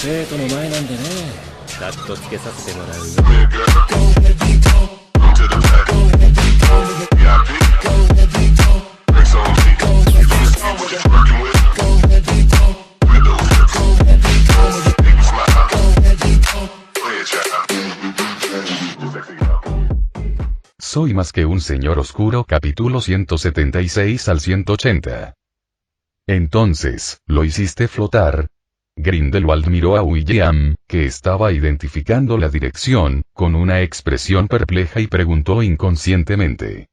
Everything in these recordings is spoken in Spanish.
生徒の前なんでね。カットつけさせてもらうよ。Soy más que un señor oscuro, capítulo 176 al 180. Entonces, ¿lo hiciste flotar? Grindelwald miró a William, que estaba identificando la dirección, con una expresión perpleja y preguntó inconscientemente.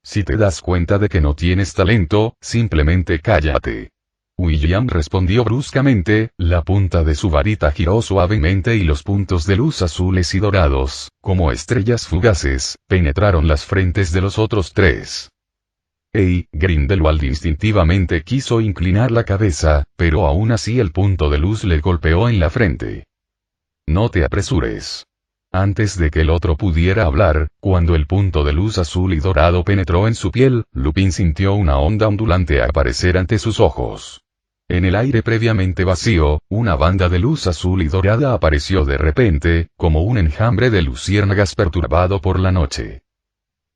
Si te das cuenta de que no tienes talento, simplemente cállate. William respondió bruscamente, la punta de su varita giró suavemente y los puntos de luz azules y dorados, como estrellas fugaces, penetraron las frentes de los otros tres. Grindelwald instintivamente quiso inclinar la cabeza, pero aún así el punto de luz le golpeó en la frente. No te apresures. Antes de que el otro pudiera hablar, cuando el punto de luz azul y dorado penetró en su piel, Lupin sintió una onda ondulante aparecer ante sus ojos. En el aire previamente vacío, una banda de luz azul y dorada apareció de repente, como un enjambre de luciérnagas perturbado por la noche.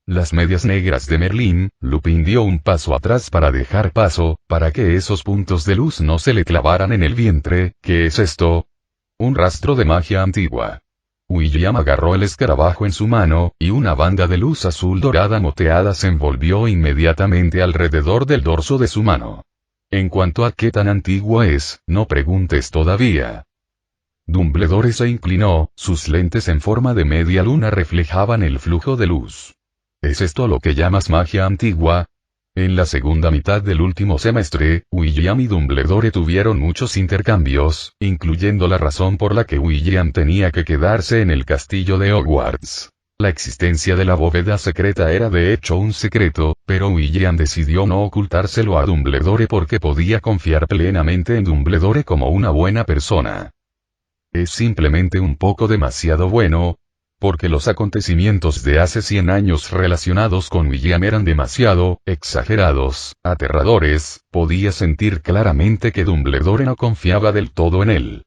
Las medias negras de Merlín, Lupin dio un paso atrás para dejar paso, para que esos puntos de luz no se le clavaran en el vientre. ¿Qué es esto? Un rastro de magia antigua. William agarró el escarabajo en su mano, y una banda de luz azul dorada moteada se envolvió inmediatamente alrededor del dorso de su mano. En cuanto a qué tan antiguo es, no preguntes todavía. Dumbledore se inclinó, sus lentes en forma de media luna reflejaban el flujo de luz. ¿Es esto lo que llamas magia antigua? En la segunda mitad del último semestre, William y Dumbledore tuvieron muchos intercambios, incluyendo la razón por la que William tenía que quedarse en el castillo de Hogwarts. La existencia de la bóveda secreta era de hecho un secreto, pero William decidió no ocultárselo a Dumbledore porque podía confiar plenamente en Dumbledore como una buena persona. Es simplemente un poco demasiado bueno, porque los acontecimientos de hace 100 años relacionados con William eran demasiado exagerados, aterradores. Podía sentir claramente que Dumbledore no confiaba del todo en él.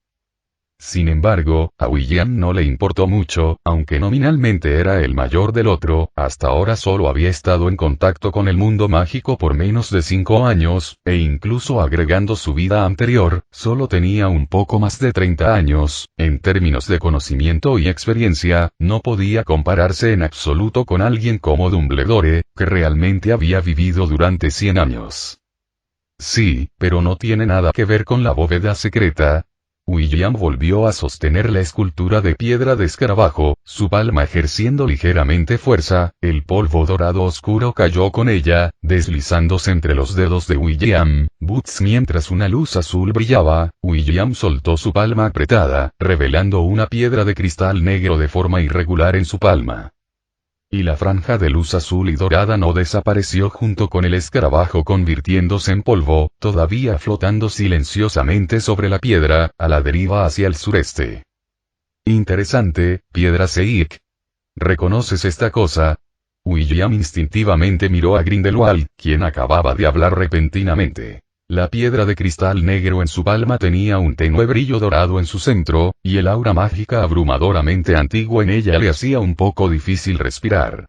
Sin embargo, a William no le importó mucho, aunque nominalmente era el mayor del otro, hasta ahora solo había estado en contacto con el mundo mágico por menos de 5 años, e incluso agregando su vida anterior, solo tenía un poco más de 30 años, en términos de conocimiento y experiencia, no podía compararse en absoluto con alguien como Dumbledore, que realmente había vivido durante 100 años. Sí, pero no tiene nada que ver con la bóveda secreta. William volvió a sostener la escultura de piedra de escarabajo, su palma ejerciendo ligeramente fuerza, el polvo dorado oscuro cayó con ella, deslizándose entre los dedos de William. Boots mientras una luz azul brillaba, William soltó su palma apretada, revelando una piedra de cristal negro de forma irregular en su palma. Y la franja de luz azul y dorada no desapareció junto con el escarabajo convirtiéndose en polvo, todavía flotando silenciosamente sobre la piedra, a la deriva hacia el sureste. Interesante, piedra Seik. ¿Reconoces esta cosa? William instintivamente miró a Grindelwald, quien acababa de hablar repentinamente. La piedra de cristal negro en su palma tenía un tenue brillo dorado en su centro, y el aura mágica abrumadoramente antigua en ella le hacía un poco difícil respirar.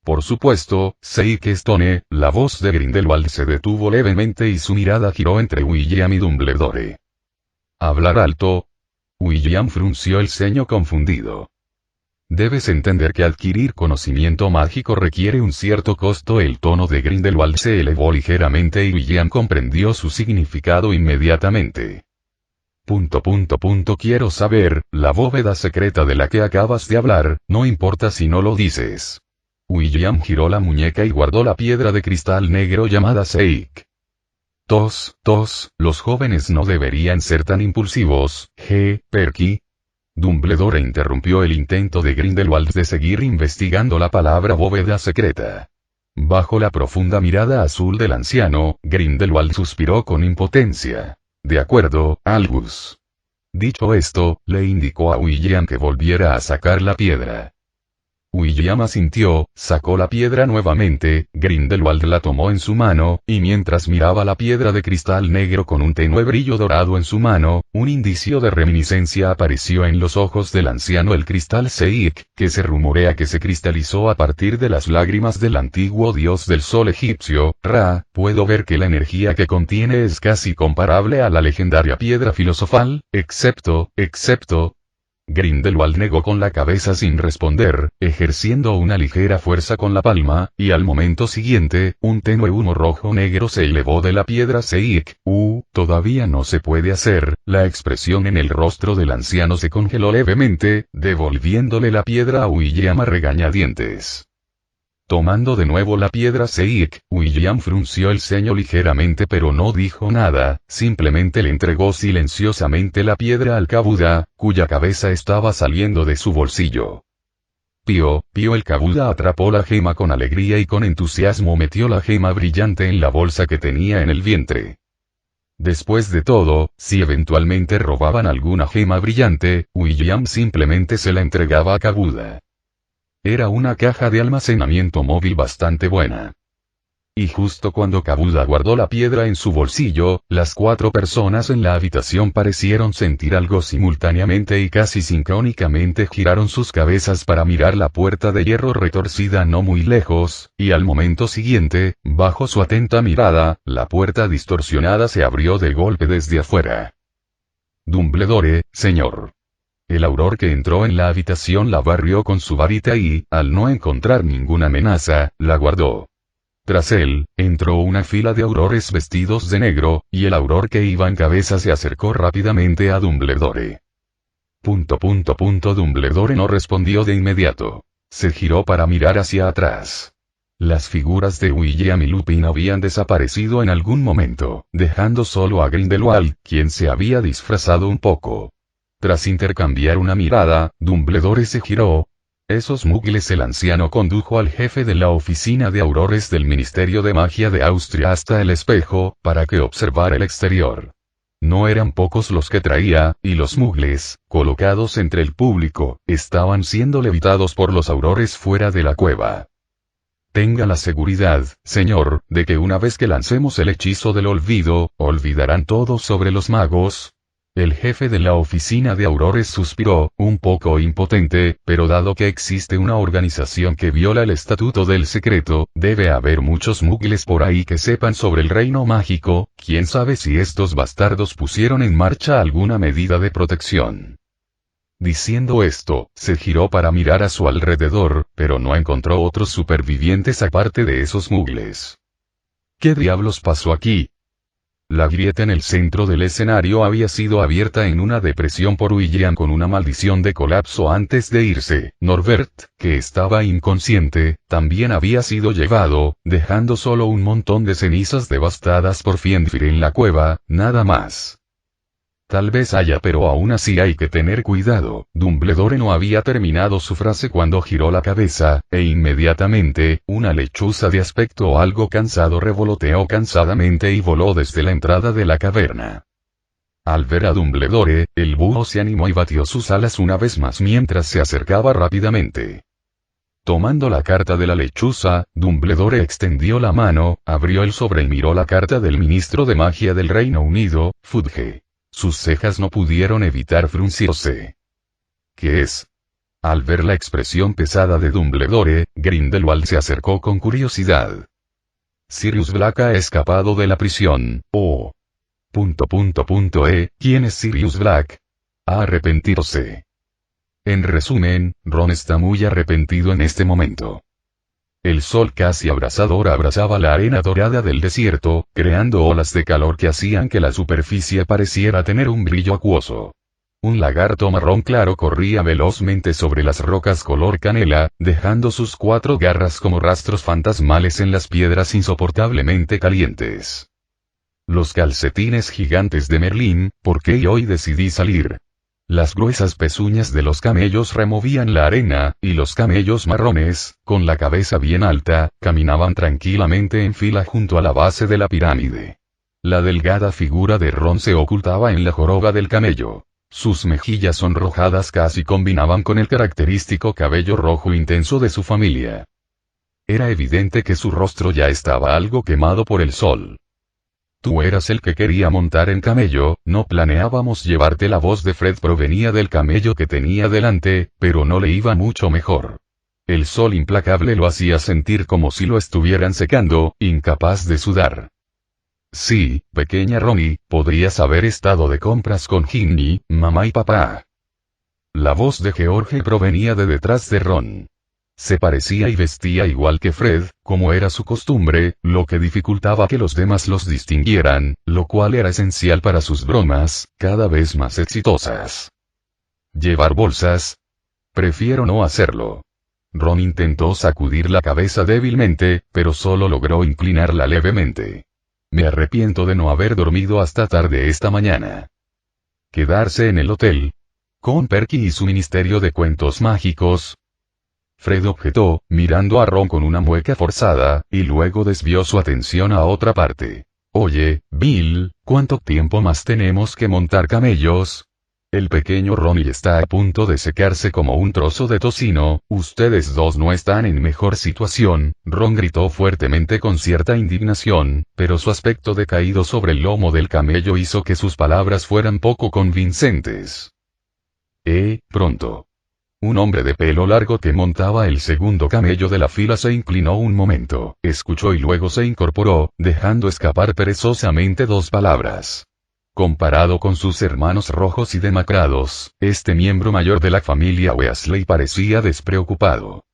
Por supuesto, Seik Stone. La voz de Grindelwald se detuvo levemente y su mirada giró entre William y Dumbledore. ¿Hablar alto? William frunció el ceño confundido. Debes entender que adquirir conocimiento mágico requiere un cierto costo. El tono de Grindelwald se elevó ligeramente y William comprendió su significado inmediatamente. Quiero saber, la bóveda secreta de la que acabas de hablar, no importa si no lo dices. William giró la muñeca y guardó la piedra de cristal negro llamada Seik. Los jóvenes no deberían ser tan impulsivos, Perky. Dumbledore interrumpió el intento de Grindelwald de seguir investigando la palabra bóveda secreta. Bajo la profunda mirada azul del anciano, Grindelwald suspiró con impotencia. De acuerdo, Albus. Dicho esto, le indicó a William que volviera a sacar la piedra. William asintió, sacó la piedra nuevamente, Grindelwald la tomó en su mano, y mientras miraba la piedra de cristal negro con un tenue brillo dorado en su mano, un indicio de reminiscencia apareció en los ojos del anciano. El cristal Seik, que se rumorea que se cristalizó a partir de las lágrimas del antiguo dios del sol egipcio, Ra, puedo ver que la energía que contiene es casi comparable a la legendaria piedra filosofal, excepto, Grindelwald negó con la cabeza sin responder, ejerciendo una ligera fuerza con la palma, y al momento siguiente, un tenue humo rojo-negro se elevó de la piedra Seik. Todavía no se puede hacer. La expresión en el rostro del anciano se congeló levemente, devolviéndole la piedra a William a regañadientes. Tomando de nuevo la piedra Seik, William frunció el ceño ligeramente pero no dijo nada, simplemente le entregó silenciosamente la piedra al Kabuda, cuya cabeza estaba saliendo de su bolsillo. Pío, el Kabuda atrapó la gema con alegría y con entusiasmo metió la gema brillante en la bolsa que tenía en el vientre. Después de todo, si eventualmente robaban alguna gema brillante, William simplemente se la entregaba a Kabuda. Era una caja de almacenamiento móvil bastante buena. Y justo cuando Kabuda guardó la piedra en su bolsillo, las 4 personas en la habitación parecieron sentir algo simultáneamente y casi sincrónicamente giraron sus cabezas para mirar la puerta de hierro retorcida no muy lejos, y al momento siguiente, bajo su atenta mirada, la puerta distorsionada se abrió de golpe desde afuera. Dumbledore, señor. El auror que entró en la habitación la barrió con su varita y, al no encontrar ninguna amenaza, la guardó. Tras él, entró una fila de aurores vestidos de negro, y el auror que iba en cabeza se acercó rápidamente a Dumbledore. Dumbledore no respondió de inmediato. Se giró para mirar hacia atrás. Las figuras de William y Lupin habían desaparecido en algún momento, dejando solo a Grindelwald, quien se había disfrazado un poco. Tras intercambiar una mirada, Dumbledore se giró. Esos muggles. El anciano condujo al jefe de la oficina de aurores del Ministerio de Magia de Austria hasta el espejo, para que observara el exterior. No eran pocos los que traía, y los muggles, colocados entre el público, estaban siendo levitados por los aurores fuera de la cueva. Tenga la seguridad, señor, de que una vez que lancemos el hechizo del olvido, olvidarán todo sobre los magos. El jefe de la oficina de aurores suspiró, un poco impotente, pero dado que existe una organización que viola el estatuto del secreto, debe haber muchos muggles por ahí que sepan sobre el reino mágico. Quién sabe si estos bastardos pusieron en marcha alguna medida de protección. Diciendo esto, se giró para mirar a su alrededor, pero no encontró otros supervivientes aparte de esos muggles. ¿Qué diablos pasó aquí? La grieta en el centro del escenario había sido abierta en una depresión por William con una maldición de colapso antes de irse. Norbert, que estaba inconsciente, también había sido llevado, dejando solo un montón de cenizas devastadas por Fienfir en la cueva, nada más. Tal vez haya, pero aún así hay que tener cuidado. Dumbledore no había terminado su frase cuando giró la cabeza, e inmediatamente, una lechuza de aspecto algo cansado revoloteó cansadamente y voló desde la entrada de la caverna. Al ver a Dumbledore, el búho se animó y batió sus alas una vez más mientras se acercaba rápidamente. Tomando la carta de la lechuza, Dumbledore extendió la mano, abrió el sobre y miró la carta del ministro de magia del Reino Unido, Fudge. Sus cejas no pudieron evitar fruncirse. ¿Qué es? Al ver la expresión pesada de Dumbledore, Grindelwald se acercó con curiosidad. Sirius Black ha escapado de la prisión. Oh. ¿Quién es Sirius Black? Ha arrepentirse. En resumen, Ron está muy arrepentido en este momento. El sol casi abrasador abrazaba la arena dorada del desierto, creando olas de calor que hacían que la superficie pareciera tener un brillo acuoso. Un lagarto marrón claro corría velozmente sobre las rocas color canela, dejando sus 4 garras como rastros fantasmales en las piedras insoportablemente calientes. Los calcetines gigantes de Merlín, ¿por qué hoy decidí salir? Las gruesas pezuñas de los camellos removían la arena, y los camellos marrones, con la cabeza bien alta, caminaban tranquilamente en fila junto a la base de la pirámide. La delgada figura de Ron se ocultaba en la joroba del camello. Sus mejillas sonrojadas casi combinaban con el característico cabello rojo intenso de su familia. Era evidente que su rostro ya estaba algo quemado por el sol. Tú eras el que quería montar en camello, no planeábamos llevarte. La voz de Fred provenía del camello que tenía delante, pero no le iba mucho mejor. El sol implacable lo hacía sentir como si lo estuvieran secando, incapaz de sudar. Sí, pequeña Ronnie, podrías haber estado de compras con Ginny, mamá y papá. La voz de George provenía de detrás de Ron. Se parecía y vestía igual que Fred, como era su costumbre, lo que dificultaba que los demás los distinguieran, lo cual era esencial para sus bromas, cada vez más exitosas. ¿Llevar bolsas? Prefiero no hacerlo. Ron intentó sacudir la cabeza débilmente, pero solo logró inclinarla levemente. Me arrepiento de no haber dormido hasta tarde esta mañana. ¿Quedarse en el hotel? ¿Con Perky y su ministerio de cuentos mágicos? Fred objetó, mirando a Ron con una mueca forzada, y luego desvió su atención a otra parte. Oye, Bill, ¿cuánto tiempo más tenemos que montar camellos? El pequeño Ronnie está a punto de secarse como un trozo de tocino. Ustedes dos no están en mejor situación. Ron gritó fuertemente con cierta indignación, pero su aspecto decaído sobre el lomo del camello hizo que sus palabras fueran poco convincentes. Pronto. Un hombre de pelo largo que montaba el segundo camello de la fila se inclinó un momento, escuchó y luego se incorporó, dejando escapar perezosamente dos palabras. Comparado con sus hermanos rojos y demacrados, este miembro mayor de la familia Weasley parecía despreocupado.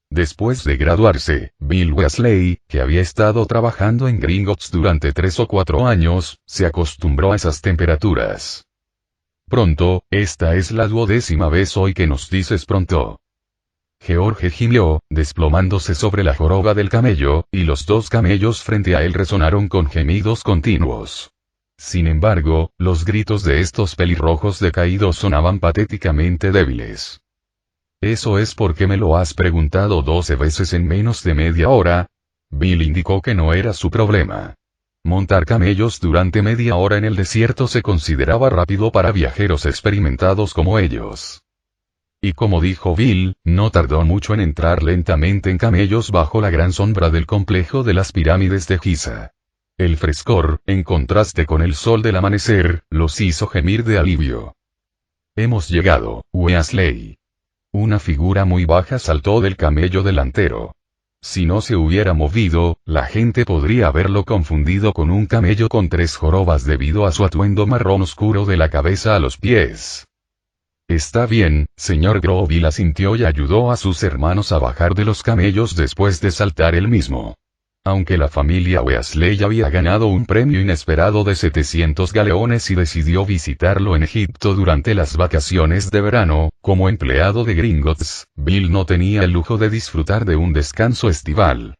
Después de graduarse, Bill Weasley, que había estado trabajando en Gringotts durante 3 o 4 años, se acostumbró a esas temperaturas. Pronto, esta es la 12ª vez hoy que nos dices pronto. George gimió, desplomándose sobre la joroba del camello, y los dos camellos frente a él resonaron con gemidos continuos. Sin embargo, los gritos de estos pelirrojos decaídos sonaban patéticamente débiles. ¿Eso es porque me lo has preguntado 12 veces en menos de media hora? Bill indicó que no era su problema. Montar camellos durante media hora en el desierto se consideraba rápido para viajeros experimentados como ellos. Y como dijo Bill, no tardó mucho en entrar lentamente en camellos bajo la gran sombra del complejo de las pirámides de Giza. El frescor, en contraste con el sol del amanecer, los hizo gemir de alivio. Hemos llegado, Weasley. Una figura muy baja saltó del camello delantero. Si no se hubiera movido, la gente podría haberlo confundido con un camello con 3 jorobas debido a su atuendo marrón oscuro de la cabeza a los pies. Está bien, señor Groville asintió y ayudó a sus hermanos a bajar de los camellos después de saltar él mismo. Aunque la familia Weasley había ganado un premio inesperado de 700 galeones y decidió visitarlo en Egipto durante las vacaciones de verano, como empleado de Gringotts, Bill no tenía el lujo de disfrutar de un descanso estival.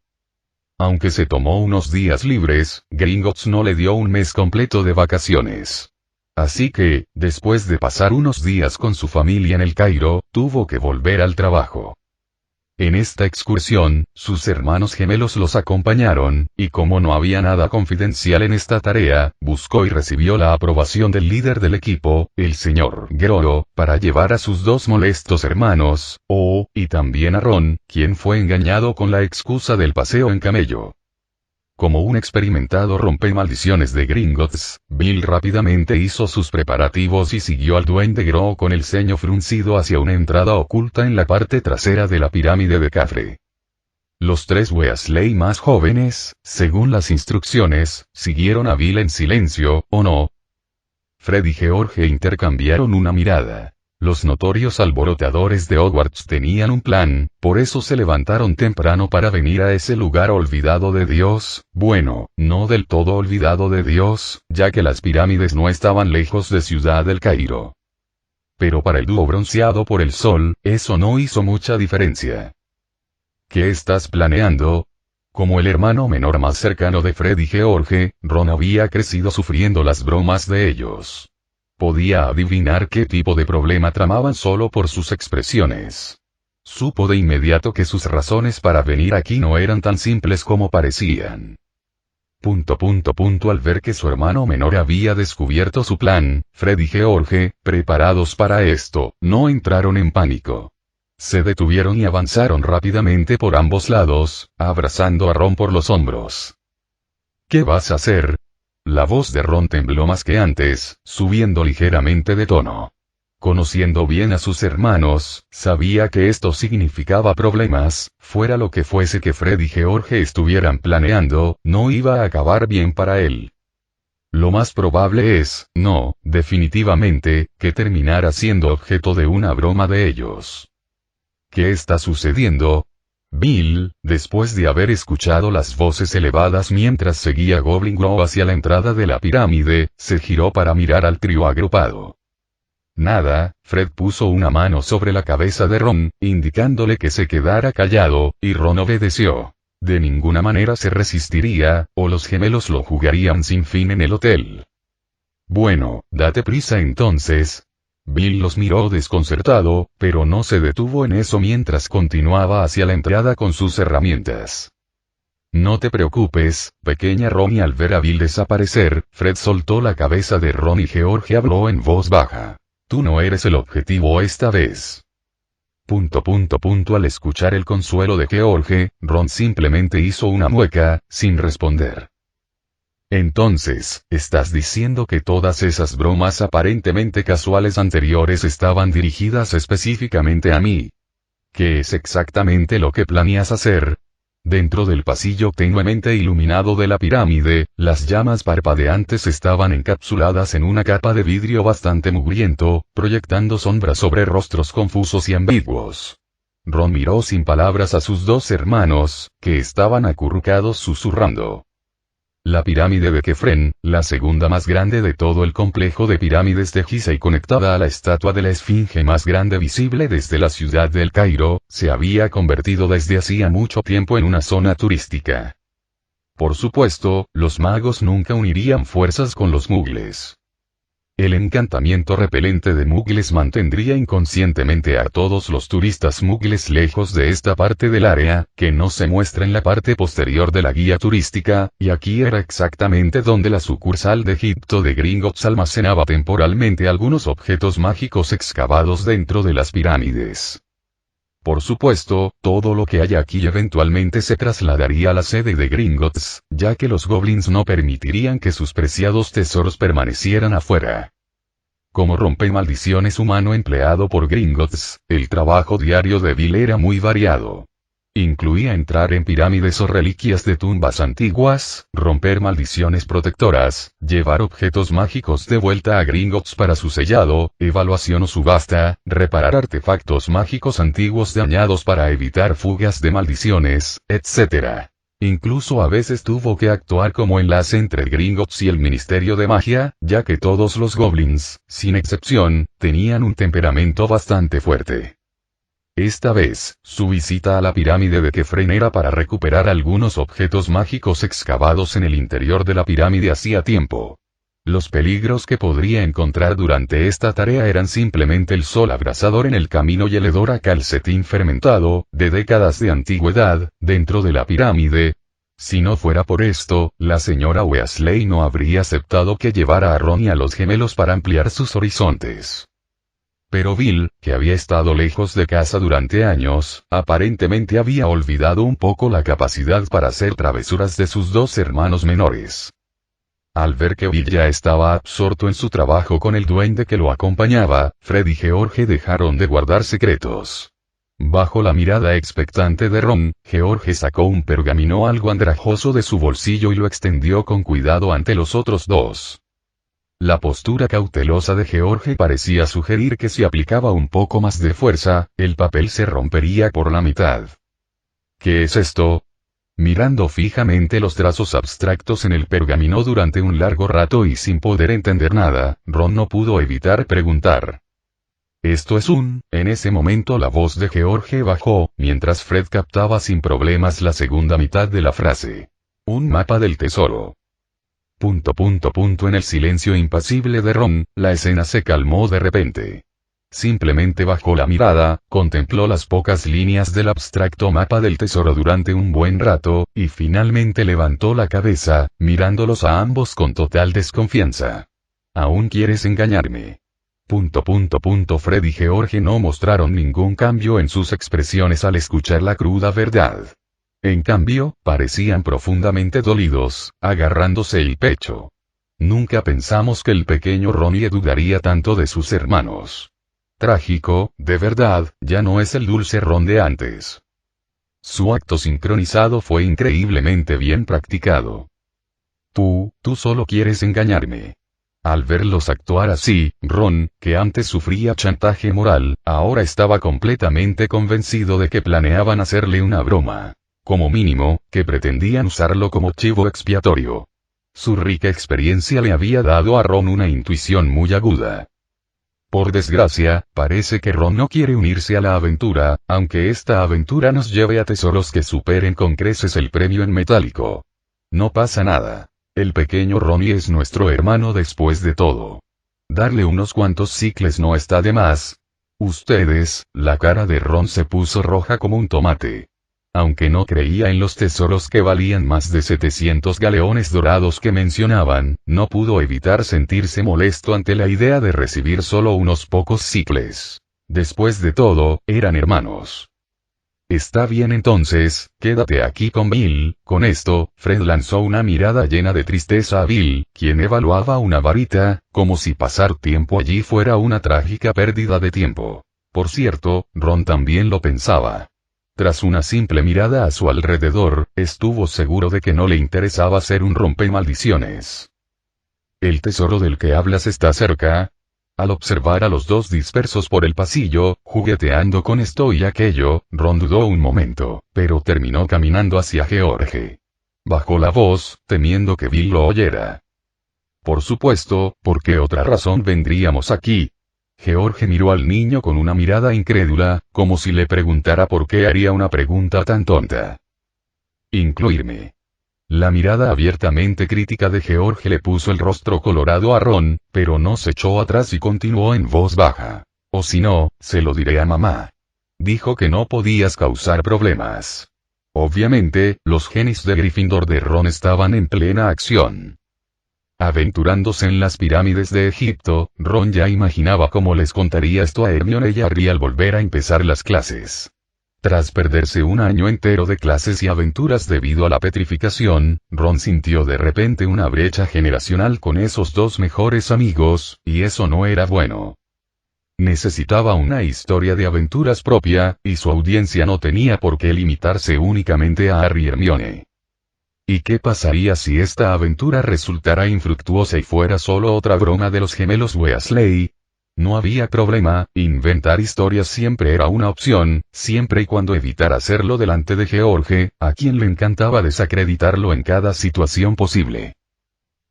Aunque se tomó unos días libres, Gringotts no le dio un mes completo de vacaciones. Así que, después de pasar unos días con su familia en el Cairo, tuvo que volver al trabajo. En esta excursión, sus hermanos gemelos los acompañaron, y como no había nada confidencial en esta tarea, buscó y recibió la aprobación del líder del equipo, el señor Gro, para llevar a sus dos molestos hermanos, y también a Ron, quien fue engañado con la excusa del paseo en camello. Como un experimentado rompemaldiciones de Gringotts, Bill rápidamente hizo sus preparativos y siguió al duende Gro con el ceño fruncido hacia una entrada oculta en la parte trasera de la pirámide de Cafre. Los 3 Weasley más jóvenes, según las instrucciones, siguieron a Bill en silencio, ¿o no? Fred y George intercambiaron una mirada. Los notorios alborotadores de Hogwarts tenían un plan, por eso se levantaron temprano para venir a ese lugar olvidado de Dios, bueno, no del todo olvidado de Dios, ya que las pirámides no estaban lejos de Ciudad del Cairo. Pero para el dúo bronceado por el sol, eso no hizo mucha diferencia. ¿Qué estás planeando? Como el hermano menor más cercano de Fred y George, Ron había crecido sufriendo las bromas de ellos. Podía adivinar qué tipo de problema tramaban solo por sus expresiones. Supo de inmediato que sus razones para venir aquí no eran tan simples como parecían. Al ver que su hermano menor había descubierto su plan, Fred y George, preparados para esto, no entraron en pánico. Se detuvieron y avanzaron rápidamente por ambos lados, abrazando a Ron por los hombros. ¿Qué vas a hacer? La voz de Ron tembló más que antes, subiendo ligeramente de tono. Conociendo bien a sus hermanos, sabía que esto significaba problemas, fuera lo que fuese que Fred y George estuvieran planeando, no iba a acabar bien para él. Lo más probable es, no, definitivamente, que terminara siendo objeto de una broma de ellos. ¿Qué está sucediendo? Bill, después de haber escuchado las voces elevadas mientras seguía Goblin Glow hacia la entrada de la pirámide, se giró para mirar al trío agrupado. Nada, Fred puso una mano sobre la cabeza de Ron, indicándole que se quedara callado, y Ron obedeció. De ninguna manera se resistiría, o los gemelos lo jugarían sin fin en el hotel. Bueno, date prisa entonces. Bill los miró desconcertado, pero no se detuvo en eso mientras continuaba hacia la entrada con sus herramientas. No te preocupes, pequeña Ron, y al ver a Bill desaparecer, Fred soltó la cabeza de Ron y George habló en voz baja. Tú no eres el objetivo esta vez. Al escuchar el consuelo de George, Ron simplemente hizo una mueca, sin responder. Entonces, ¿estás diciendo que todas esas bromas aparentemente casuales anteriores estaban dirigidas específicamente a mí? ¿Qué es exactamente lo que planeas hacer? Dentro del pasillo tenuemente iluminado de la pirámide, las llamas parpadeantes estaban encapsuladas en una capa de vidrio bastante mugriento, proyectando sombras sobre rostros confusos y ambiguos. Ron miró sin palabras a sus dos hermanos, que estaban acurrucados susurrando. La pirámide de Kefren, la segunda más grande de todo el complejo de pirámides de Giza y conectada a la estatua de la Esfinge más grande visible desde la ciudad del Cairo, se había convertido desde hacía mucho tiempo en una zona turística. Por supuesto, los magos nunca unirían fuerzas con los mugles. El encantamiento repelente de mugles mantendría inconscientemente a todos los turistas mugles lejos de esta parte del área, que no se muestra en la parte posterior de la guía turística, y aquí era exactamente donde la sucursal de Egipto de Gringotts almacenaba temporalmente algunos objetos mágicos excavados dentro de las pirámides. Por supuesto, todo lo que hay aquí eventualmente se trasladaría a la sede de Gringotts, ya que los goblins no permitirían que sus preciados tesoros permanecieran afuera. Como rompemaldiciones humano empleado por Gringotts, el trabajo diario de Bill era muy variado. Incluía entrar en pirámides o reliquias de tumbas antiguas, romper maldiciones protectoras, llevar objetos mágicos de vuelta a Gringotts para su sellado, evaluación o subasta, reparar artefactos mágicos antiguos dañados para evitar fugas de maldiciones, etc. Incluso a veces tuvo que actuar como enlace entre Gringotts y el Ministerio de Magia, ya que todos los goblins, sin excepción, tenían un temperamento bastante fuerte. Esta vez, su visita a la pirámide de Kefren era para recuperar algunos objetos mágicos excavados en el interior de la pirámide hacía tiempo. Los peligros que podría encontrar durante esta tarea eran simplemente el sol abrasador en el camino y el hedor a calcetín fermentado, de décadas de antigüedad, dentro de la pirámide. Si no fuera por esto, la señora Weasley no habría aceptado que llevara a Ron y a los gemelos para ampliar sus horizontes. Pero Bill, que había estado lejos de casa durante años, aparentemente había olvidado un poco la capacidad para hacer travesuras de sus dos hermanos menores. Al ver que Bill ya estaba absorto en su trabajo con el duende que lo acompañaba, Fred y George dejaron de guardar secretos. Bajo la mirada expectante de Ron, George sacó un pergamino algo andrajoso de su bolsillo y lo extendió con cuidado ante los otros dos. La postura cautelosa de George parecía sugerir que si aplicaba un poco más de fuerza, el papel se rompería por la mitad. ¿Qué es esto? Mirando fijamente los trazos abstractos en el pergamino durante un largo rato y sin poder entender nada, Ron no pudo evitar preguntar. Esto es un... En ese momento la voz de George bajó, mientras Fred captaba sin problemas la segunda mitad de la frase. Un mapa del tesoro. En el silencio impasible de Ron, la escena se calmó de repente. Simplemente bajó la mirada, contempló las pocas líneas del abstracto mapa del tesoro durante un buen rato, y finalmente levantó la cabeza, mirándolos a ambos con total desconfianza. ¿Aún quieres engañarme? Fred y George no mostraron ningún cambio en sus expresiones al escuchar la cruda verdad. En cambio, parecían profundamente dolidos, agarrándose el pecho. Nunca pensamos que el pequeño Ronnie dudaría tanto de sus hermanos. Trágico, de verdad, ya no es el dulce Ron de antes. Su acto sincronizado fue increíblemente bien practicado. Tú solo quieres engañarme. Al verlos actuar así, Ron, que antes sufría chantaje moral, ahora estaba completamente convencido de que planeaban hacerle una broma. Como mínimo, que pretendían usarlo como chivo expiatorio. Su rica experiencia le había dado a Ron una intuición muy aguda. Por desgracia, parece que Ron no quiere unirse a la aventura, aunque esta aventura nos lleve a tesoros que superen con creces el premio en metálico. No pasa nada. El pequeño Ronnie es nuestro hermano después de todo. Darle unos cuantos cicles no está de más. Ustedes, la cara de Ron se puso roja como un tomate. Aunque no creía en los tesoros que valían más de 700 galeones dorados que mencionaban, no pudo evitar sentirse molesto ante la idea de recibir solo unos pocos cicles. Después de todo, eran hermanos. Está bien entonces, quédate aquí con Bill. Con esto, Fred lanzó una mirada llena de tristeza a Bill, quien evaluaba una varita, como si pasar tiempo allí fuera una trágica pérdida de tiempo. Por cierto, Ron también lo pensaba. Tras una simple mirada a su alrededor, estuvo seguro de que no le interesaba ser un rompemaldiciones. ¿El tesoro del que hablas está cerca? Al observar a los dos dispersos por el pasillo, jugueteando con esto y aquello, Ron dudó un momento, pero terminó caminando hacia George. Bajó la voz, temiendo que Bill lo oyera. Por supuesto, ¿por qué otra razón vendríamos aquí? George miró al niño con una mirada incrédula, como si le preguntara por qué haría una pregunta tan tonta. Incluirme. La mirada abiertamente crítica de George le puso el rostro colorado a Ron, pero no se echó atrás y continuó en voz baja. O si no, se lo diré a mamá. Dijo que no podías causar problemas. Obviamente, los genes de Gryffindor de Ron estaban en plena acción. Aventurándose en las pirámides de Egipto, Ron ya imaginaba cómo les contaría esto a Hermione y Harry al volver a empezar las clases. Tras perderse un año entero de clases y aventuras debido a la petrificación, Ron sintió de repente una brecha generacional con esos dos mejores amigos, y eso no era bueno. Necesitaba una historia de aventuras propia, y su audiencia no tenía por qué limitarse únicamente a Harry y Hermione. ¿Y qué pasaría si esta aventura resultara infructuosa y fuera solo otra broma de los gemelos Weasley? No había problema, inventar historias siempre era una opción, siempre y cuando evitara hacerlo delante de George, a quien le encantaba desacreditarlo en cada situación posible.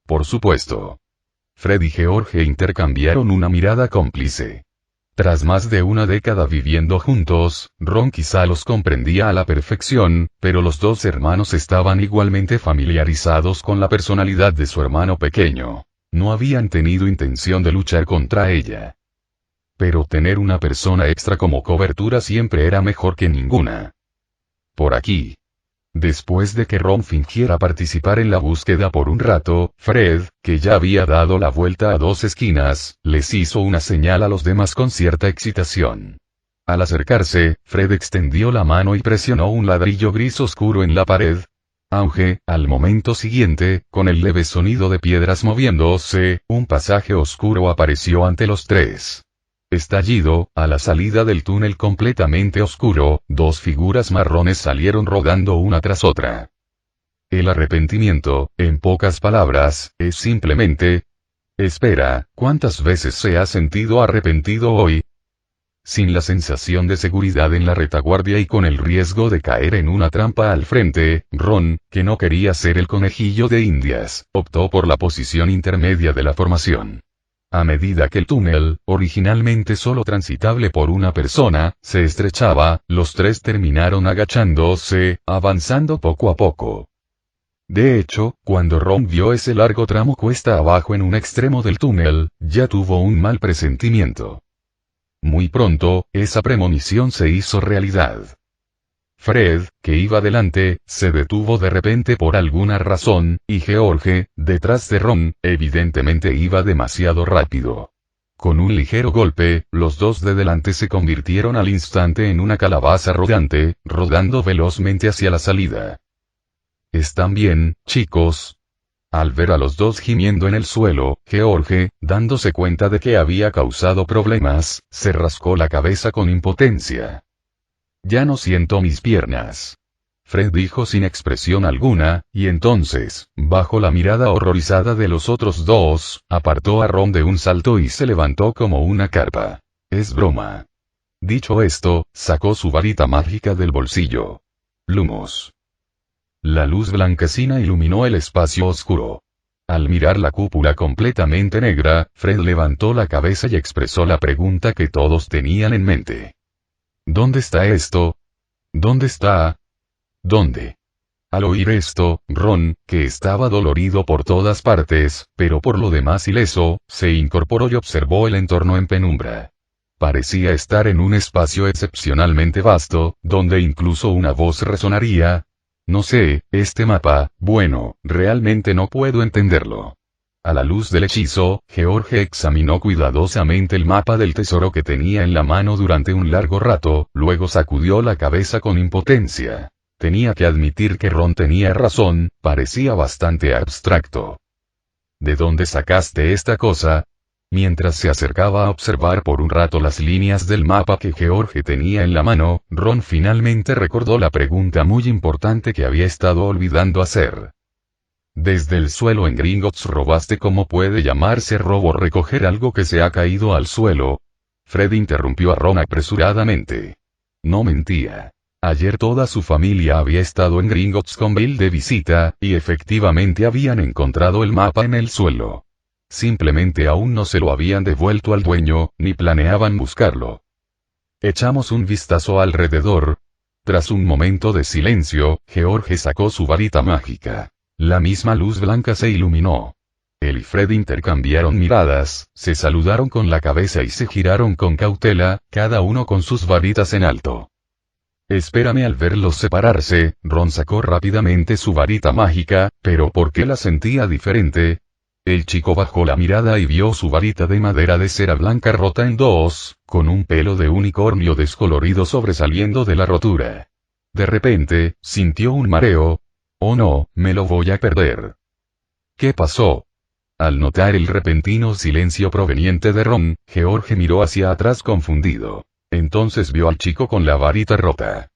Por supuesto. Fred y George intercambiaron una mirada cómplice. Tras más de una década viviendo juntos, Ron quizá los comprendía a la perfección, pero los dos hermanos estaban igualmente familiarizados con la personalidad de su hermano pequeño. No habían tenido intención de luchar contra ella. Pero tener una persona extra como cobertura siempre era mejor que ninguna. Por aquí. Después de que Ron fingiera participar en la búsqueda por un rato, Fred, que ya había dado la vuelta a dos esquinas, les hizo una señal a los demás con cierta excitación. Al acercarse, Fred extendió la mano y presionó un ladrillo gris oscuro en la pared. Aunque, al momento siguiente, con el leve sonido de piedras moviéndose, un pasaje oscuro apareció ante los tres. Estallido, a la salida del túnel completamente oscuro, dos figuras marrones salieron rodando una tras otra. El arrepentimiento, en pocas palabras, es simplemente... Espera, ¿cuántas veces se ha sentido arrepentido hoy? Sin la sensación de seguridad en la retaguardia y con el riesgo de caer en una trampa al frente, Ron, que no quería ser el conejillo de Indias, optó por la posición intermedia de la formación. A medida que el túnel, originalmente solo transitable por una persona, se estrechaba, los tres terminaron agachándose, avanzando poco a poco. De hecho, cuando Ron vio ese largo tramo cuesta abajo en un extremo del túnel, ya tuvo un mal presentimiento. Muy pronto, esa premonición se hizo realidad. Fred, que iba delante, se detuvo de repente por alguna razón, y George, detrás de Ron, evidentemente iba demasiado rápido. Con un ligero golpe, los dos de delante se convirtieron al instante en una calabaza rodante, rodando velozmente hacia la salida. ¿Están bien, chicos? Al ver a los dos gimiendo en el suelo, George, dándose cuenta de que había causado problemas, se rascó la cabeza con impotencia. Ya no siento mis piernas. Fred dijo sin expresión alguna, y entonces, bajo la mirada horrorizada de los otros dos, apartó a Ron de un salto y se levantó como una carpa. Es broma. Dicho esto, sacó su varita mágica del bolsillo. Lumos. La luz blanquecina iluminó el espacio oscuro. Al mirar la cúpula completamente negra, Fred levantó la cabeza y expresó la pregunta que todos tenían en mente. ¿Dónde está esto? ¿Dónde está? ¿Dónde? Al oír esto, Ron, que estaba dolorido por todas partes, pero por lo demás ileso, se incorporó y observó el entorno en penumbra. Parecía estar en un espacio excepcionalmente vasto, donde incluso una voz resonaría. No sé, este mapa, bueno, realmente no puedo entenderlo. A la luz del hechizo, George examinó cuidadosamente el mapa del tesoro que tenía en la mano durante un largo rato, luego sacudió la cabeza con impotencia. Tenía que admitir que Ron tenía razón, parecía bastante abstracto. ¿De dónde sacaste esta cosa? Mientras se acercaba a observar por un rato las líneas del mapa que George tenía en la mano, Ron finalmente recordó la pregunta muy importante que había estado olvidando hacer. Desde el suelo en Gringotts robaste. ¿Cómo puede llamarse robo recoger algo que se ha caído al suelo? Fred interrumpió a Ron apresuradamente. No mentía. Ayer toda su familia había estado en Gringotts con Bill de visita, y efectivamente habían encontrado el mapa en el suelo. Simplemente aún no se lo habían devuelto al dueño, ni planeaban buscarlo. Echamos un vistazo alrededor. Tras un momento de silencio, George sacó su varita mágica. La misma luz blanca se iluminó. Él y Fred intercambiaron miradas, se saludaron con la cabeza y se giraron con cautela, cada uno con sus varitas en alto. Espérame. Al verlos separarse, Ron sacó rápidamente su varita mágica, pero ¿por qué la sentía diferente? El chico bajó la mirada y vio su varita de madera de cera blanca rota en dos, con un pelo de unicornio descolorido sobresaliendo de la rotura. De repente, sintió un mareo. Oh no, me lo voy a perder. ¿Qué pasó? Al notar el repentino silencio proveniente de Ron, George miró hacia atrás confundido. Entonces vio al chico con la varita rota.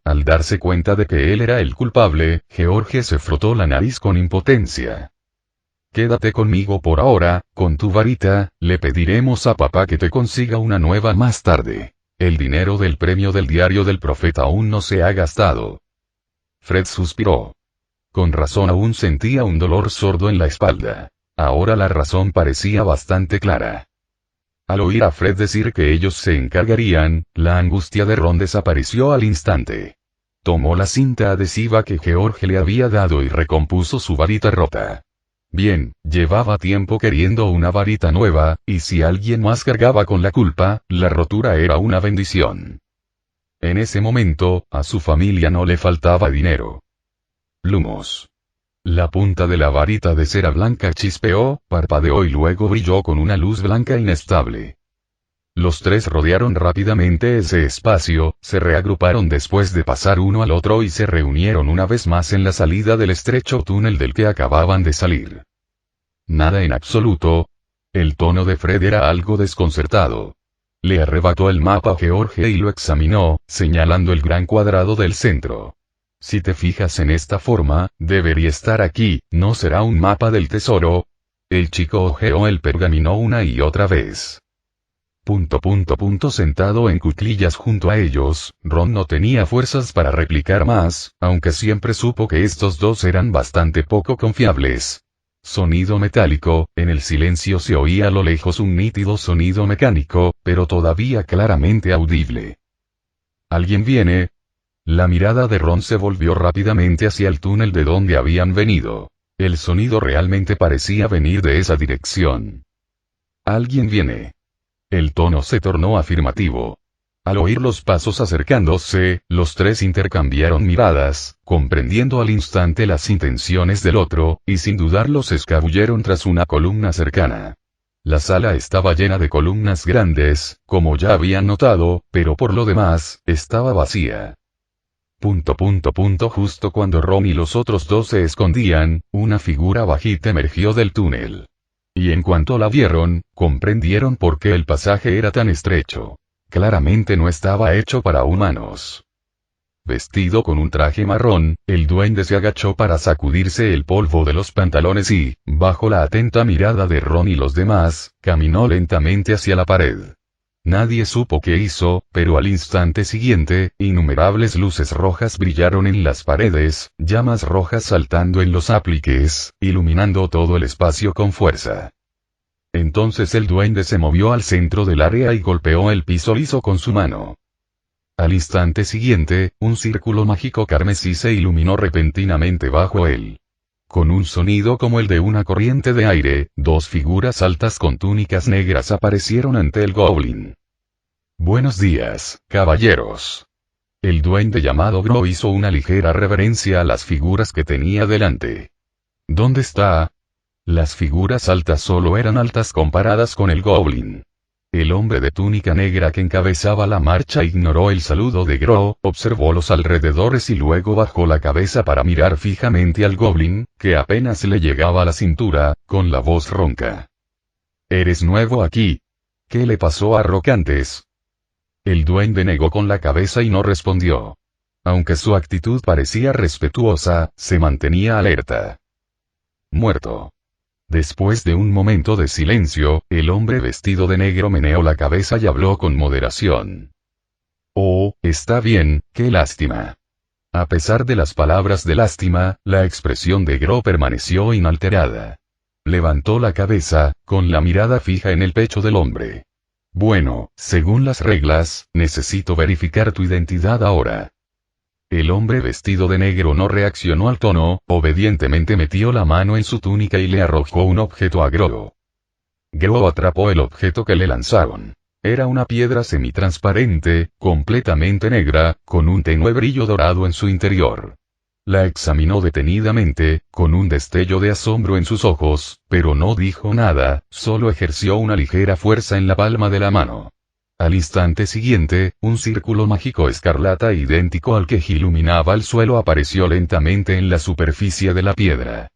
Al darse cuenta de que él era el culpable, George se frotó la nariz con impotencia. Quédate conmigo por ahora, con tu varita, le pediremos a papá que te consiga una nueva más tarde. El dinero del premio del diario del profeta aún no se ha gastado. Fred suspiró. Con razón aún sentía un dolor sordo en la espalda. Ahora la razón parecía bastante clara. Al oír a Fred decir que ellos se encargarían, la angustia de Ron desapareció al instante. Tomó la cinta adhesiva que George le había dado y recompuso su varita rota. Bien, llevaba tiempo queriendo una varita nueva, y si alguien más cargaba con la culpa, la rotura era una bendición. En ese momento, a su familia no le faltaba dinero. Lumos. La punta de la varita de cera blanca chispeó, parpadeó y luego brilló con una luz blanca inestable. Los tres rodearon rápidamente ese espacio, se reagruparon después de pasar uno al otro y se reunieron una vez más en la salida del estrecho túnel del que acababan de salir. Nada en absoluto. El tono de Fred era algo desconcertado. Le arrebató el mapa a George y lo examinó, señalando el gran cuadrado del centro. Si te fijas en esta forma, debería estar aquí, ¿no será un mapa del tesoro? El chico hojeó el pergamino una y otra vez. Sentado en cuclillas junto a ellos, Ron no tenía fuerzas para replicar más, aunque siempre supo que estos dos eran bastante poco confiables. Sonido metálico, en el silencio se oía a lo lejos un nítido sonido mecánico, pero todavía claramente audible. ¿Alguien viene? La mirada de Ron se volvió rápidamente hacia el túnel de donde habían venido. El sonido realmente parecía venir de esa dirección. ¿Alguien viene? El tono se tornó afirmativo. Al oír los pasos acercándose, los tres intercambiaron miradas, comprendiendo al instante las intenciones del otro, y sin dudarlo se escabulleron tras una columna cercana. La sala estaba llena de columnas grandes, como ya habían notado, pero por lo demás, estaba vacía. Justo cuando Ron y los otros dos se escondían, una figura bajita emergió del túnel. Y en cuanto la vieron, comprendieron por qué el pasaje era tan estrecho. Claramente no estaba hecho para humanos. Vestido con un traje marrón, el duende se agachó para sacudirse el polvo de los pantalones y, bajo la atenta mirada de Ron y los demás, caminó lentamente hacia la pared. Nadie supo qué hizo, pero al instante siguiente, innumerables luces rojas brillaron en las paredes, llamas rojas saltando en los apliques, iluminando todo el espacio con fuerza. Entonces el duende se movió al centro del área y golpeó el piso liso con su mano. Al instante siguiente, un círculo mágico carmesí se iluminó repentinamente bajo él. Con un sonido como el de una corriente de aire, dos figuras altas con túnicas negras aparecieron ante el goblin. «Buenos días, caballeros». El duende llamado Gro hizo una ligera reverencia a las figuras que tenía delante. «¿Dónde está?» Las figuras altas solo eran altas comparadas con el goblin. El hombre de túnica negra que encabezaba la marcha ignoró el saludo de Gro, observó los alrededores y luego bajó la cabeza para mirar fijamente al goblin, que apenas le llegaba a la cintura, con la voz ronca. «¿Eres nuevo aquí? ¿Qué le pasó a Rock antes?» El duende negó con la cabeza y no respondió. Aunque su actitud parecía respetuosa, se mantenía alerta. «Muerto». Después de un momento de silencio, el hombre vestido de negro meneó la cabeza y habló con moderación. «Oh, está bien, qué lástima». A pesar de las palabras de lástima, la expresión de Gro permaneció inalterada. Levantó la cabeza, con la mirada fija en el pecho del hombre. «Bueno, según las reglas, necesito verificar tu identidad ahora». El hombre vestido de negro no reaccionó al tono, obedientemente metió la mano en su túnica y le arrojó un objeto a Gro. Gro atrapó el objeto que le lanzaron. Era una piedra semitransparente, completamente negra, con un tenue brillo dorado en su interior. La examinó detenidamente, con un destello de asombro en sus ojos, pero no dijo nada, solo ejerció una ligera fuerza en la palma de la mano. Al instante siguiente, un círculo mágico escarlata idéntico al que iluminaba el suelo apareció lentamente en la superficie de la piedra.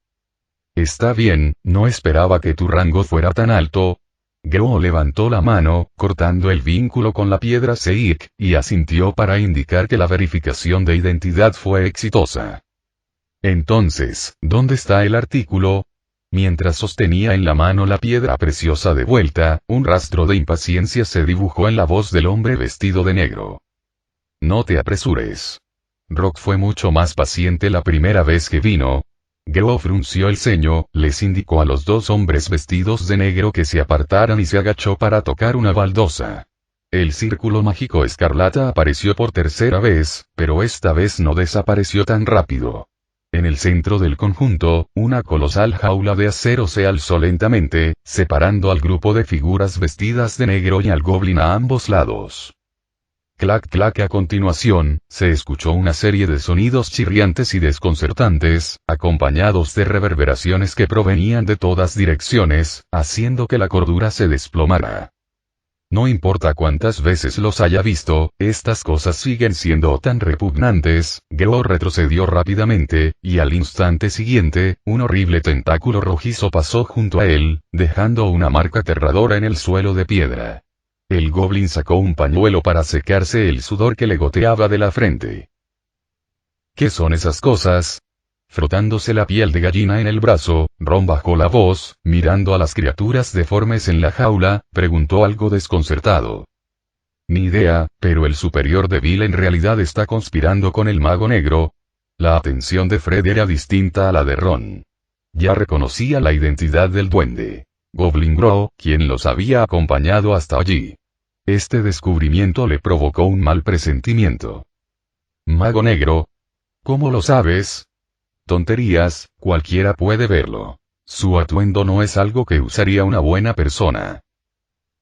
«Está bien, no esperaba que tu rango fuera tan alto». Gro levantó la mano, cortando el vínculo con la piedra Seik, y asintió para indicar que la verificación de identidad fue exitosa. «Entonces, ¿dónde está el artículo?» Mientras sostenía en la mano la piedra preciosa de vuelta, un rastro de impaciencia se dibujó en la voz del hombre vestido de negro. «No te apresures. Rock fue mucho más paciente la primera vez que vino». Gro frunció el ceño, les indicó a los dos hombres vestidos de negro que se apartaran y se agachó para tocar una baldosa. El círculo mágico escarlata apareció por tercera vez, pero esta vez no desapareció tan rápido. En el centro del conjunto, una colosal jaula de acero se alzó lentamente, separando al grupo de figuras vestidas de negro y al goblin a ambos lados. Clac clac. A continuación, se escuchó una serie de sonidos chirriantes y desconcertantes, acompañados de reverberaciones que provenían de todas direcciones, haciendo que la cordura se desplomara. No importa cuántas veces los haya visto, estas cosas siguen siendo tan repugnantes. Gro retrocedió rápidamente, y al instante siguiente, un horrible tentáculo rojizo pasó junto a él, dejando una marca aterradora en el suelo de piedra. El goblin sacó un pañuelo para secarse el sudor que le goteaba de la frente. «¿Qué son esas cosas?» Frotándose la piel de gallina en el brazo, Ron bajó la voz, mirando a las criaturas deformes en la jaula, preguntó algo desconcertado. «Ni idea, pero el superior de Bill en realidad está conspirando con el mago negro». La atención de Fred era distinta a la de Ron. Ya reconocía la identidad del duende. Goblin Gro, quien los había acompañado hasta allí. Este descubrimiento le provocó un mal presentimiento. «¿Mago negro? ¿Cómo lo sabes?» «Tonterías, cualquiera puede verlo. Su atuendo no es algo que usaría una buena persona».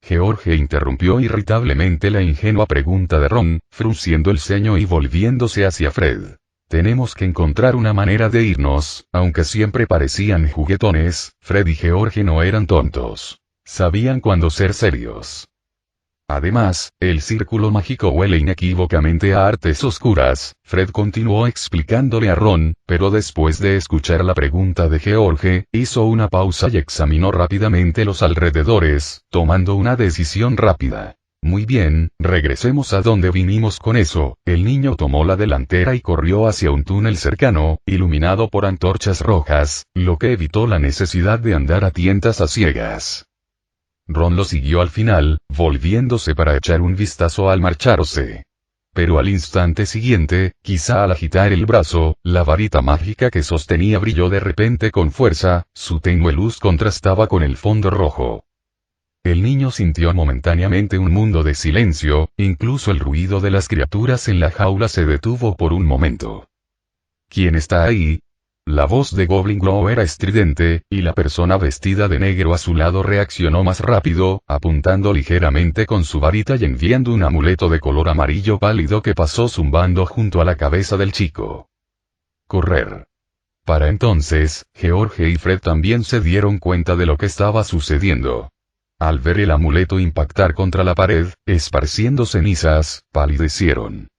George interrumpió irritablemente la ingenua pregunta de Ron, frunciendo el ceño y volviéndose hacia Fred. Tenemos que encontrar una manera de irnos, aunque siempre parecían juguetones, Fred y George no eran tontos. Sabían cuándo ser serios. Además, el círculo mágico huele inequívocamente a artes oscuras. Fred continuó explicándole a Ron, pero después de escuchar la pregunta de George, hizo una pausa y examinó rápidamente los alrededores, tomando una decisión rápida. Muy bien, regresemos a donde vinimos con eso. El niño tomó la delantera y corrió hacia un túnel cercano, iluminado por antorchas rojas, lo que evitó la necesidad de andar a tientas a ciegas. Ron lo siguió al final, volviéndose para echar un vistazo al marcharse. Pero al instante siguiente, quizá al agitar el brazo, la varita mágica que sostenía brilló de repente con fuerza, su tenue luz contrastaba con el fondo rojo. El niño sintió momentáneamente un mundo de silencio, incluso el ruido de las criaturas en la jaula se detuvo por un momento. ¿Quién está ahí? La voz de Goblin Glow era estridente, y la persona vestida de negro a su lado reaccionó más rápido, apuntando ligeramente con su varita y enviando un amuleto de color amarillo pálido que pasó zumbando junto a la cabeza del chico. Correr. Para entonces, George y Fred también se dieron cuenta de lo que estaba sucediendo. Al ver el amuleto impactar contra la pared, esparciendo cenizas, palidecieron.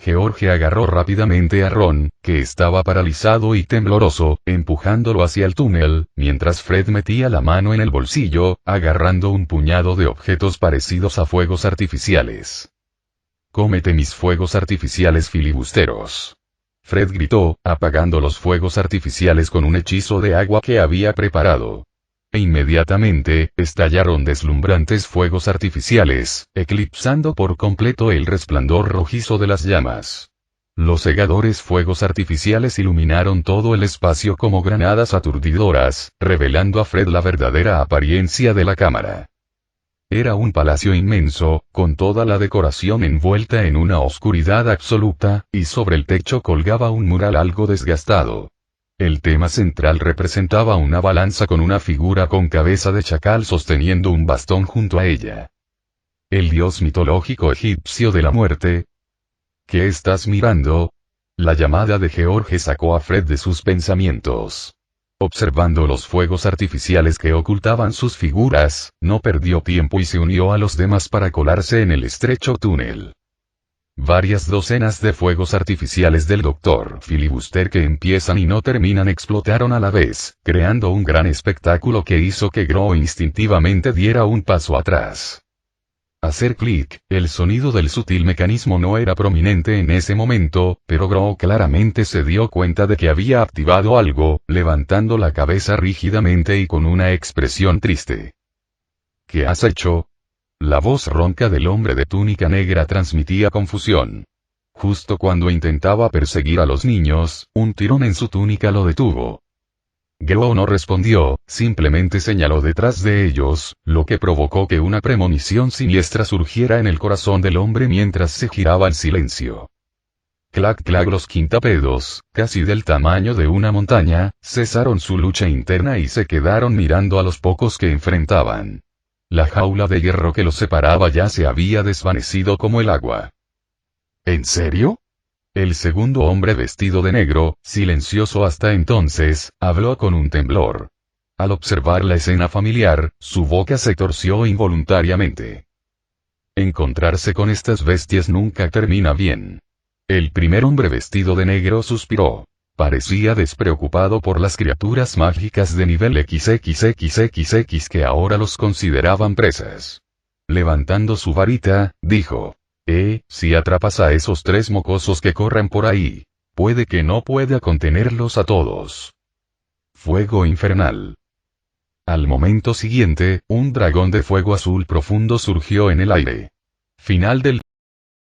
George agarró rápidamente a Ron, que estaba paralizado y tembloroso, empujándolo hacia el túnel, mientras Fred metía la mano en el bolsillo, agarrando un puñado de objetos parecidos a fuegos artificiales. «Cómete mis fuegos artificiales filibusteros». Fred gritó, apagando los fuegos artificiales con un hechizo de agua que había preparado. E inmediatamente, estallaron deslumbrantes fuegos artificiales, eclipsando por completo el resplandor rojizo de las llamas. Los cegadores fuegos artificiales iluminaron todo el espacio como granadas aturdidoras, revelando a Fred la verdadera apariencia de la cámara. Era un palacio inmenso, con toda la decoración envuelta en una oscuridad absoluta, y sobre el techo colgaba un mural algo desgastado. El tema central representaba una balanza con una figura con cabeza de chacal sosteniendo un bastón junto a ella. El dios mitológico egipcio de la muerte. ¿Qué estás mirando? La llamada de George sacó a Fred de sus pensamientos. Observando los fuegos artificiales que ocultaban sus figuras, no perdió tiempo y se unió a los demás para colarse en el estrecho túnel. Varias docenas de fuegos artificiales del Dr. Filibuster que empiezan y no terminan explotaron a la vez, creando un gran espectáculo que hizo que Gro instintivamente diera un paso atrás. Hacer clic, el sonido del sutil mecanismo no era prominente en ese momento, pero Gro claramente se dio cuenta de que había activado algo, levantando la cabeza rígidamente y con una expresión triste. ¿Qué has hecho? La voz ronca del hombre de túnica negra transmitía confusión. Justo cuando intentaba perseguir a los niños, un tirón en su túnica lo detuvo. Gro no respondió, simplemente señaló detrás de ellos, lo que provocó que una premonición siniestra surgiera en el corazón del hombre mientras se giraba en silencio. Clac clac, los quintapedos, casi del tamaño de una montaña, cesaron su lucha interna y se quedaron mirando a los pocos que enfrentaban. La jaula de hierro que los separaba ya se había desvanecido como el agua. ¿En serio? El segundo hombre vestido de negro, silencioso hasta entonces, habló con un temblor. Al observar la escena familiar, su boca se torció involuntariamente. Encontrarse con estas bestias nunca termina bien. El primer hombre vestido de negro suspiró. Parecía despreocupado por las criaturas mágicas de nivel XXXXX que ahora los consideraban presas. Levantando su varita, dijo: si atrapas a esos 3 mocosos que corren por ahí, puede que no pueda contenerlos a todos. Fuego infernal. Al momento siguiente, un dragón de fuego azul profundo surgió en el aire. Final del